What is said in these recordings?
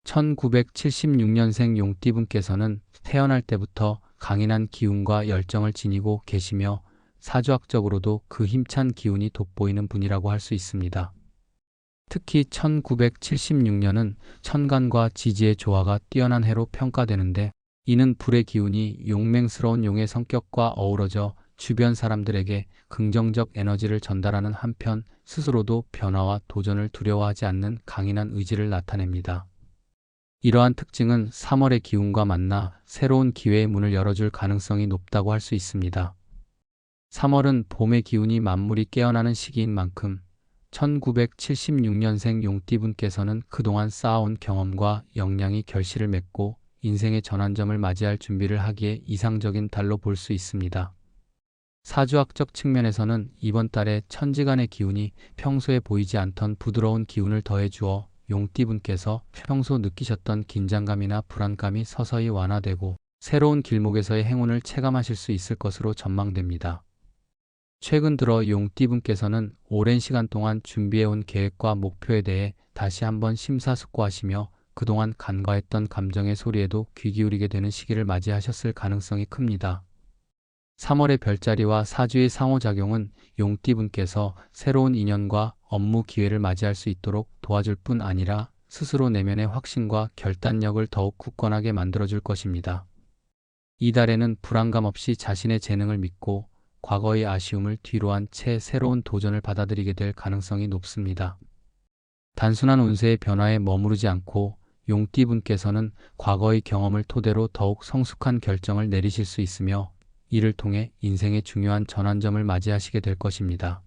1976년생 용띠분께서는 태어날 때부터 강인한 기운과 열정을 지니고 계시며 사주학적으로도 그 힘찬 기운이 돋보이는 분이라고 할 수 있습니다. 특히 1976년은 천간과 지지의 조화가 뛰어난 해로 평가되는데, 이는 불의 기운이 용맹스러운 용의 성격과 어우러져 주변 사람들에게 긍정적 에너지를 전달하는 한편 스스로도 변화와 도전을 두려워하지 않는 강인한 의지를 나타냅니다. 이러한 특징은 3월의 기운과 만나 새로운 기회의 문을 열어줄 가능성이 높다고 할 수 있습니다. 3월은 봄의 기운이 만물이 깨어나는 시기인 만큼 1976년생 용띠분께서는 그동안 쌓아온 경험과 역량이 결실을 맺고 인생의 전환점을 맞이할 준비를 하기에 이상적인 달로 볼 수 있습니다. 사주학적 측면에서는 이번 달에 천지간의 기운이 평소에 보이지 않던 부드러운 기운을 더해주어 용띠분께서 평소 느끼셨던 긴장감이나 불안감이 서서히 완화되고 새로운 길목에서의 행운을 체감하실 수 있을 것으로 전망됩니다. 최근 들어 용띠분께서는 오랜 시간 동안 준비해온 계획과 목표에 대해 다시 한번 심사숙고하시며 그동안 간과했던 감정의 소리에도 귀 기울이게 되는 시기를 맞이하셨을 가능성이 큽니다. 3월의 별자리와 사주의 상호작용은 용띠분께서 새로운 인연과 업무 기회를 맞이할 수 있도록 도와줄 뿐 아니라 스스로 내면의 확신과 결단력을 더욱 굳건하게 만들어줄 것입니다. 이달에는 불안감 없이 자신의 재능을 믿고 과거의 아쉬움을 뒤로한 채 새로운 도전을 받아들이게 될 가능성이 높습니다. 단순한 운세의 변화에 머무르지 않고 용띠분께서는 과거의 경험을 토대로 더욱 성숙한 결정을 내리실 수 있으며 이를 통해 인생의 중요한 전환점을 맞이하시게 될 것입니다.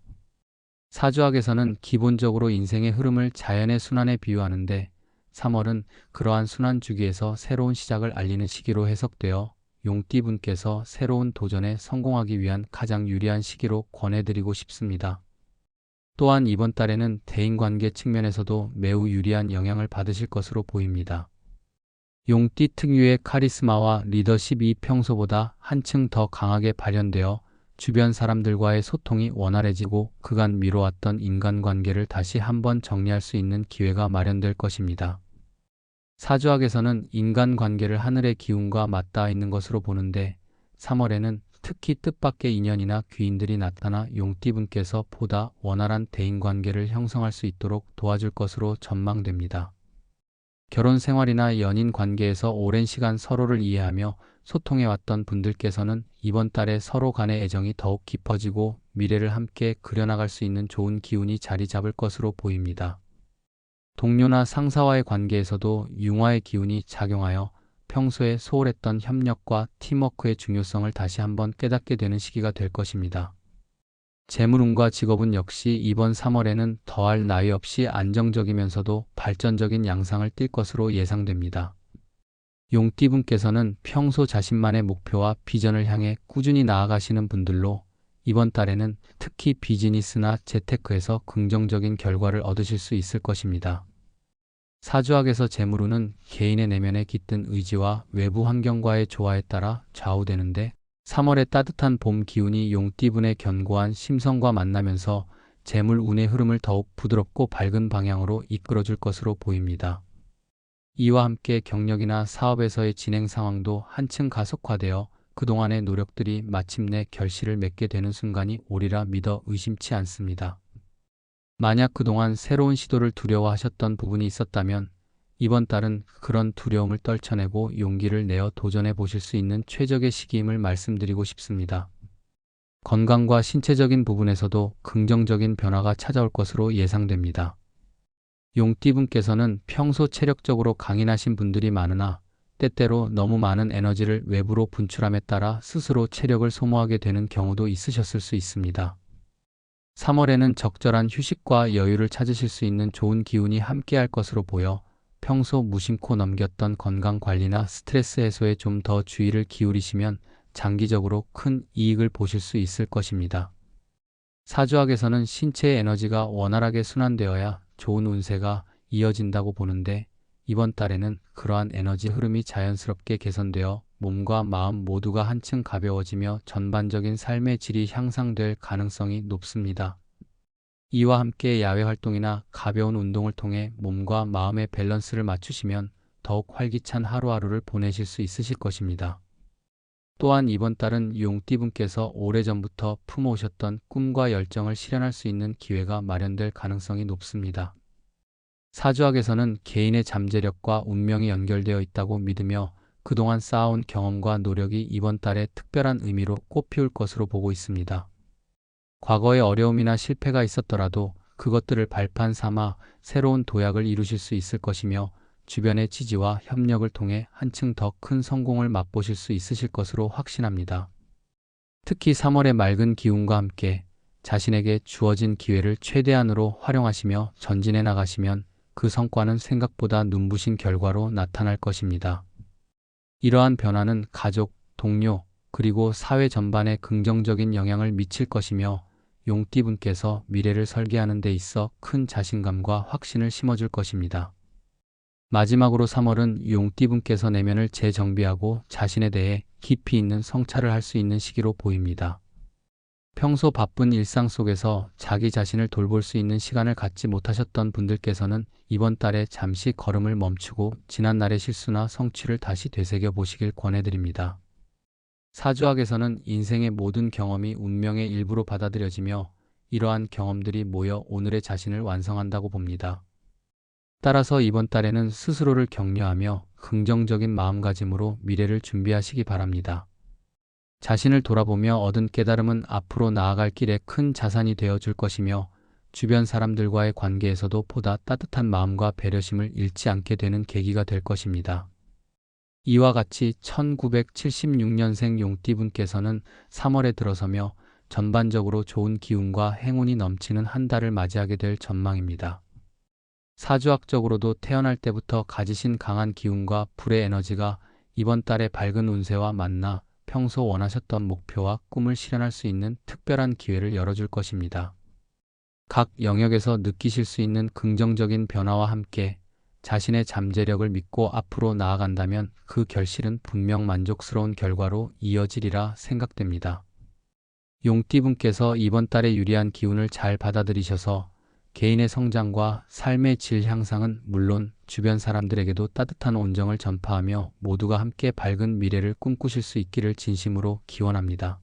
사주학에서는 기본적으로 인생의 흐름을 자연의 순환에 비유하는데 3월은 그러한 순환 주기에서 새로운 시작을 알리는 시기로 해석되어 용띠분께서 새로운 도전에 성공하기 위한 가장 유리한 시기로 권해드리고 싶습니다. 또한 이번 달에는 대인관계 측면에서도 매우 유리한 영향을 받으실 것으로 보입니다. 용띠 특유의 카리스마와 리더십이 평소보다 한층 더 강하게 발현되어 주변 사람들과의 소통이 원활해지고 그간 미뤄왔던 인간관계를 다시 한번 정리할 수 있는 기회가 마련될 것입니다. 사주학에서는 인간관계를 하늘의 기운과 맞닿아 있는 것으로 보는데 3월에는 특히 뜻밖의 인연이나 귀인들이 나타나 용띠분께서 보다 원활한 대인관계를 형성할 수 있도록 도와줄 것으로 전망됩니다. 결혼 생활이나 연인 관계에서 오랜 시간 서로를 이해하며 소통해왔던 분들께서는 이번 달에 서로 간의 애정이 더욱 깊어지고 미래를 함께 그려나갈 수 있는 좋은 기운이 자리 잡을 것으로 보입니다. 동료나 상사와의 관계에서도 융화의 기운이 작용하여 평소에 소홀했던 협력과 팀워크의 중요성을 다시 한번 깨닫게 되는 시기가 될 것입니다. 재물운과 직업은 역시 이번 3월에는 더할 나위 없이 안정적이면서도 발전적인 양상을 띌 것으로 예상됩니다. 용띠분께서는 평소 자신만의 목표와 비전을 향해 꾸준히 나아가시는 분들로 이번 달에는 특히 비즈니스나 재테크에서 긍정적인 결과를 얻으실 수 있을 것입니다. 사주학에서 재물운은 개인의 내면에 깃든 의지와 외부 환경과의 조화에 따라 좌우되는데 3월의 따뜻한 봄 기운이 용띠분의 견고한 심성과 만나면서 재물운의 흐름을 더욱 부드럽고 밝은 방향으로 이끌어줄 것으로 보입니다. 이와 함께 경력이나 사업에서의 진행 상황도 한층 가속화되어 그동안의 노력들이 마침내 결실을 맺게 되는 순간이 오리라 믿어 의심치 않습니다. 만약 그동안 새로운 시도를 두려워하셨던 부분이 있었다면 이번 달은 그런 두려움을 떨쳐내고 용기를 내어 도전해 보실 수 있는 최적의 시기임을 말씀드리고 싶습니다. 건강과 신체적인 부분에서도 긍정적인 변화가 찾아올 것으로 예상됩니다. 용띠분께서는 평소 체력적으로 강인하신 분들이 많으나 때때로 너무 많은 에너지를 외부로 분출함에 따라 스스로 체력을 소모하게 되는 경우도 있으셨을 수 있습니다. 3월에는 적절한 휴식과 여유를 찾으실 수 있는 좋은 기운이 함께할 것으로 보여 평소 무심코 넘겼던 건강관리나 스트레스 해소에 좀 더 주의를 기울이시면 장기적으로 큰 이익을 보실 수 있을 것입니다. 사주학에서는 신체의 에너지가 원활하게 순환되어야 좋은 운세가 이어진다고 보는데 이번 달에는 그러한 에너지 흐름이 자연스럽게 개선되어 몸과 마음 모두가 한층 가벼워지며 전반적인 삶의 질이 향상될 가능성이 높습니다. 이와 함께 야외 활동이나 가벼운 운동을 통해 몸과 마음의 밸런스를 맞추시면 더욱 활기찬 하루하루를 보내실 수 있으실 것입니다. 또한 이번 달은 용띠분께서 오래전부터 품어오셨던 꿈과 열정을 실현할 수 있는 기회가 마련될 가능성이 높습니다. 사주학에서는 개인의 잠재력과 운명이 연결되어 있다고 믿으며 그동안 쌓아온 경험과 노력이 이번 달에 특별한 의미로 꽃피울 것으로 보고 있습니다. 과거에 어려움이나 실패가 있었더라도 그것들을 발판 삼아 새로운 도약을 이루실 수 있을 것이며 주변의 지지와 협력을 통해 한층 더 큰 성공을 맛보실 수 있으실 것으로 확신합니다. 특히 3월의 맑은 기운과 함께 자신에게 주어진 기회를 최대한으로 활용하시며 전진해 나가시면 그 성과는 생각보다 눈부신 결과로 나타날 것입니다. 이러한 변화는 가족, 동료, 그리고 사회 전반에 긍정적인 영향을 미칠 것이며 용띠분께서 미래를 설계하는 데 있어 큰 자신감과 확신을 심어줄 것입니다. 마지막으로 3월은 용띠분께서 내면을 재정비하고 자신에 대해 깊이 있는 성찰을 할 수 있는 시기로 보입니다. 평소 바쁜 일상 속에서 자기 자신을 돌볼 수 있는 시간을 갖지 못하셨던 분들께서는 이번 달에 잠시 걸음을 멈추고 지난날의 실수나 성취를 다시 되새겨 보시길 권해드립니다. 사주학에서는 인생의 모든 경험이 운명의 일부로 받아들여지며 이러한 경험들이 모여 오늘의 자신을 완성한다고 봅니다. 따라서 이번 달에는 스스로를 격려하며 긍정적인 마음가짐으로 미래를 준비하시기 바랍니다. 자신을 돌아보며 얻은 깨달음은 앞으로 나아갈 길에 큰 자산이 되어줄 것이며 주변 사람들과의 관계에서도 보다 따뜻한 마음과 배려심을 잃지 않게 되는 계기가 될 것입니다. 이와 같이 1976년생 용띠분께서는 3월에 들어서며 전반적으로 좋은 기운과 행운이 넘치는 한 달을 맞이하게 될 전망입니다. 사주학적으로도 태어날 때부터 가지신 강한 기운과 불의 에너지가 이번 달의 밝은 운세와 만나 평소 원하셨던 목표와 꿈을 실현할 수 있는 특별한 기회를 열어줄 것입니다. 각 영역에서 느끼실 수 있는 긍정적인 변화와 함께 자신의 잠재력을 믿고 앞으로 나아간다면 그 결실은 분명 만족스러운 결과로 이어지리라 생각됩니다. 용띠분께서 이번 달의 유리한 기운을 잘 받아들이셔서 개인의 성장과 삶의 질 향상은 물론 주변 사람들에게도 따뜻한 온정을 전파하며 모두가 함께 밝은 미래를 꿈꾸실 수 있기를 진심으로 기원합니다.